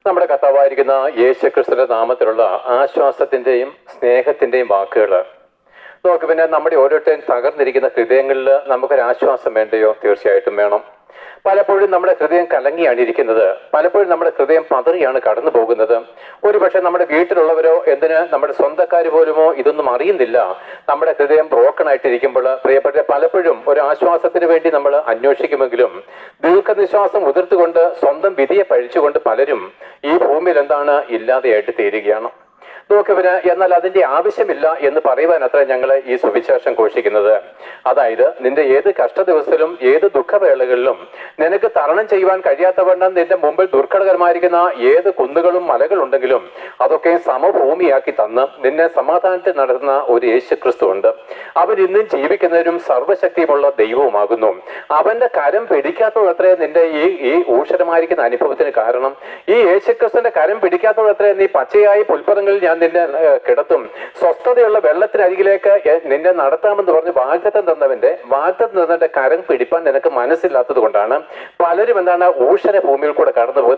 നമ്മുടെ കർത്താവായിരിക്കുന്ന യേശുക്രിസ്തുവിന്റെ നാമത്തിലുള്ള ആശ്വാസത്തിന്റെയും സ്നേഹത്തിന്റെയും വാക്കുകൾ നോക്ക്. പിന്നെ നമ്മുടെ ഓരോരുത്തരും തകർന്നിരിക്കുന്ന ഹൃദയങ്ങളിൽ നമുക്കൊരാശ്വാസം വേണ്ടയോ? തീർച്ചയായിട്ടും വേണം. പലപ്പോഴും നമ്മുടെ ഹൃദയം കലങ്ങിയാണ് ഇരിക്കുന്നത്. പലപ്പോഴും നമ്മുടെ ഹൃദയം പതറിയാണ് കടന്നു പോകുന്നത്. ഒരുപക്ഷെ നമ്മുടെ വീട്ടിലുള്ളവരോ എന്തിന് നമ്മുടെ സ്വന്തക്കാർ പോലുമോ ഇതൊന്നും അറിയുന്നില്ല. നമ്മുടെ ഹൃദയം ബ്രോക്കൺ ആയിട്ടിരിക്കുമ്പോൾ പ്രിയപ്പെട്ട പലപ്പോഴും ഒരു ആശ്വാസത്തിന് വേണ്ടി നമ്മൾ അന്വേഷിക്കുമെങ്കിലും ദീർഘനിശ്വാസം ഉതിർത്തുകൊണ്ട് സ്വന്തം വിധിയെ പഴിച്ചുകൊണ്ട് പലരും ഈ ഭൂമിയിൽ എന്താണ് ഇല്ലാതെയായിട്ട് തീരുകയാണ്. നോക്കിവന് എന്നാൽ അതിന്റെ ആവശ്യമില്ല എന്ന് പറയുവാൻ അത്ര ഞങ്ങൾ ഈ സുവിശേഷം ഘോഷിക്കുന്നത്. അതായത് നിന്റെ ഏത് കഷ്ട ദിവസത്തിലും ഏത് ദുഃഖവേളകളിലും നിനക്ക് തരണം ചെയ്യുവാൻ കഴിയാത്തവണ്ണം നിന്റെ മുമ്പിൽ ദുർഘടകരമായിരിക്കുന്ന ഏത് കുന്നുകളും മലകളുണ്ടെങ്കിലും അതൊക്കെ സമഭൂമിയാക്കി തന്ന് നിന്നെ സമാധാനത്തിൽ നടത്തുന്ന ഒരു യേശുക്രിസ്തു ഉണ്ട്. അവൻ ഇന്നും ജീവിക്കുന്നവരും സർവ്വശക്തിയുമുള്ള ദൈവവുമാകുന്നു. അവന്റെ കരം പിടിക്കാത്തതത്രേ നിന്റെ ഈ ഊഷരമായിരിക്കുന്ന അനുഭവത്തിന് കാരണം. ഈ യേശുക്രിസ്തുവിന്റെ കരം പിടിക്കാത്തതത്രേ നീ പച്ചയായി പുൽപ്പറങ്ങളിൽ ഞാൻ നിന്നെ കിടത്തും, സ്വസ്ഥതയുള്ള വെള്ളത്തിനരികിലേക്ക് നിന്നെ നടത്താമെന്ന് പറഞ്ഞ് വാഗ്ദത്തം തന്നിട്ട് കരം പിടിപ്പാൻ നിനക്ക് മനസ്സില്ലാത്തത് കൊണ്ടാണ് പലരും എന്താണ് ഊഷര ഭൂമിയിൽ കൂടെ കടന്നു പോകുന്നത്.